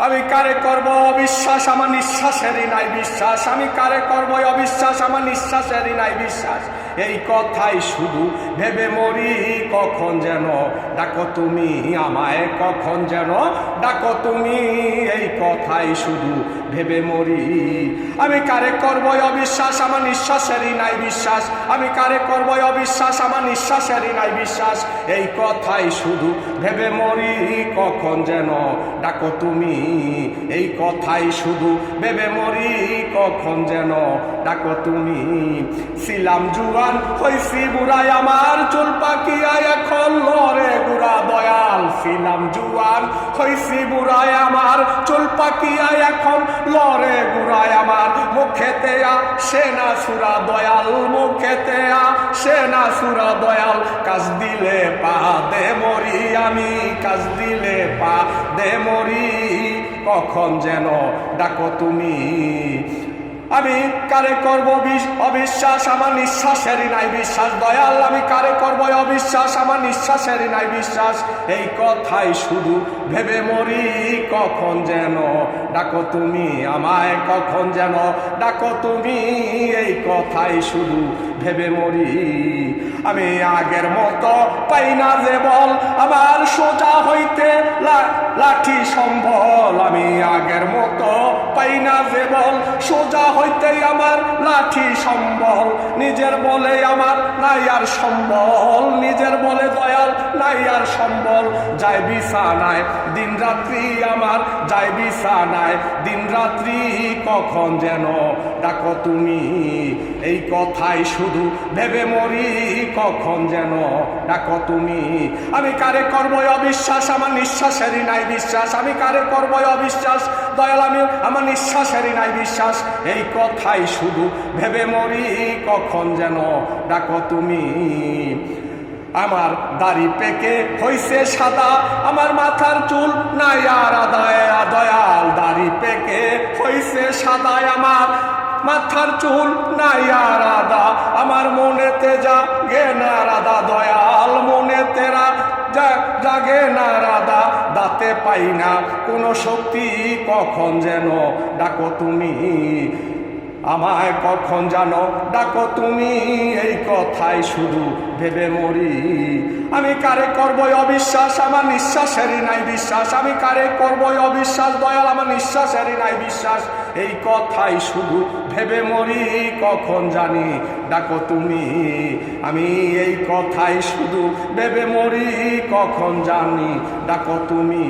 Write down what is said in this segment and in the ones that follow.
আমি কারে করব অবিশ্বাস, আমার নিঃশ্বাসেরই নাই বিশ্বাস। আমি কারে করব অবিশ্বাস, আমার নিঃশ্বাসেরই নাই বিশ্বাস। এই কথাই শুধু ভেবে মরি, কখন যেন ডাকো তুমি আমায়, কখন যেন ডাকো তুমি। এই কথাই শুধু ভেবে মরি। আমি কারে করব অবিশ্বাস, আমার নিঃশ্বাসেরই নাই বিশ্বাস। আমি কারে করব অবিশ্বাস, আমার নিঃশ্বাসেরই নাই বিশ্বাস। এই কথাই শুধু ভেবে মরি, কখন যেন ডাকো তুমি। এই কথাই শুধু ভেবে মরি, কখন যেন ডাকো তুমি। ছিলাম জুয়ান হইছি বুড়াই, আমার চুল পাকিয়া এখন লরে গুড়া দয়াল। ছিলাম জুয়ান হইছি বুড়াই, আমার চুল পাকিয়া এখন লরে গুড়ায় আমার। মুখেতে আসে না সুরা দয়াল, মুখেতে আসে না সুরা দয়াল। কাজ দিলে পা দে মরি, আমি কাজ দিলে পা দে মরি, কখন যেন ডাকো তুমি। আমি কারে করব অবিশ্বাস, আমার নিঃশ্বাসেরই নাই বিশ্বাস দয়াল। আমি কারে করব অবিশ্বাস, আমার নিঃশ্বাসেরই নাই বিশ্বাস। এই কথাই শুধু ভেবে মরি, কখন যেন ডাকো তুমি আমায়, কখন যেন ডাকো তুমি। এই কথাই শুধু ভেবে মরি। আমি আগের মতো পাই না যে বল, আমার সোজা হইতে লাঠি সম্বল। আমি আগের মতো পাই না যে বল, সোজা হইতে আমার লাঠি সম্বল। নিজের বলে আমার নাই আর সম্বল, নিজের বলে দয়াল নাই আর সম্বল। যায় বিছানায় দিন রাত্রি আমার, যায় বিছানায় দিন রাত্রি, কখন যেন ডাকো তুমি। এই কথাই শুধু ভেবে মরি, কখন যেন ডাকো তুমি। আমি কারে করব অবিশ্বাস, আমার নিঃশ্বাসেরই নাই বিশ্বাস। আমি কারে করব অবিশ্বাস দয়াল, আমি আমার নিঃশ্বাসেরই নাই বিশ্বাস। এই কথাই শুধু ভেবে মরি, কখন যেন ডাকো তুমি। আমার দাড়ি পেকে হইছে সাদা, আমার মাথার চুল নাই আর আদায় দয়াল। দাড়ি পেকে হইছে সাদা, আমার মাথার চুল নাই আর আদা। আমার মনেতে জাগে না রাধা দয়াল, মনেতে জাগে না রাধা। দাঁতে পাই না কোনো শক্তি, কখন যেন ডাকো তুমি আমায়, কখন জানো ডাকো তুমি। এই কথাই শুধু ভেবে মরি। আমি কারে করব অবিশ্বাস, আমার নিঃশ্বাসেরই নাই বিশ্বাস। আমি কারে করব অবিশ্বাস দয়াল, আমার নিঃশ্বাসেরই নাই বিশ্বাস। এই কথাই শুধু ভেবে মরি, কখন জানি ডাকো তুমি। আমি এই কথাই শুধু ভেবে মরি, কখন জানি ডাকো তুমি।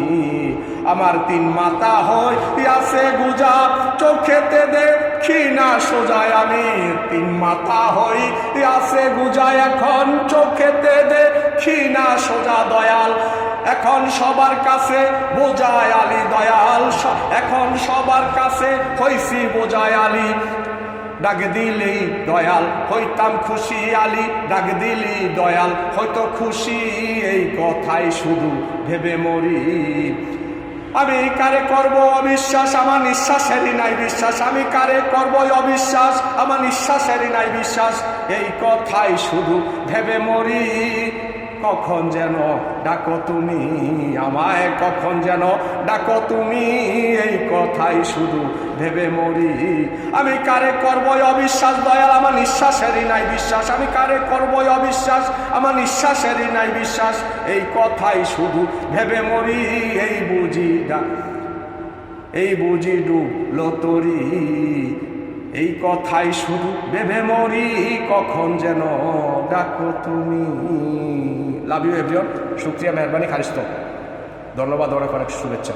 আমার তিন মাথা হইয়াছে গুজা, চোখেতে দেখি না সোজায়। আমি তিন মাথা হইয়াছে গুজা, এখন চোখেতে দেখি না সোজা দয়াল। এখন সবার কাছে বোঝায় আলী দয়াল, এখন সবার কাছে হইছি বোঝায় আলী। ডাক দিলি দয়াল হইতাম খুশি আলী, ডাক দিলি দয়াল হয়তো খুশি। এই কথাই শুধু ভেবে মরি। আমি কারে করব অবিশ্বাস, আমার নিঃশ্বাসেরই নাই বিশ্বাস। আমি কারে করব অবিশ্বাস, আমার নিঃশ্বাসেরই নাই বিশ্বাস। এই কথাই শুধু ভেবে মরি, কখন যেন ডাকো তুমি আমায়, কখন যেন ডাকো তুমি। এই কথাই শুধু ভেবে মরি। আমি কারে করব অবিশ্বাস দয়াল, আমার নিঃশ্বাসেরই নাই বিশ্বাস। আমি কারে করব অবিশ্বাস, আমার নিঃশ্বাসেরই নাই বিশ্বাস। এই কথাই শুধু ভেবে মরি। এই বুঝি ডুবলো তরি, এই কথাই শুধু ভেবে মরি, কখন যেন ডাকো তুমি। Love you everyone. শুকরিয়া, মেহরবানি, খালিস্ত। ধন্যবাদ, অনেক অনেক শুভেচ্ছা।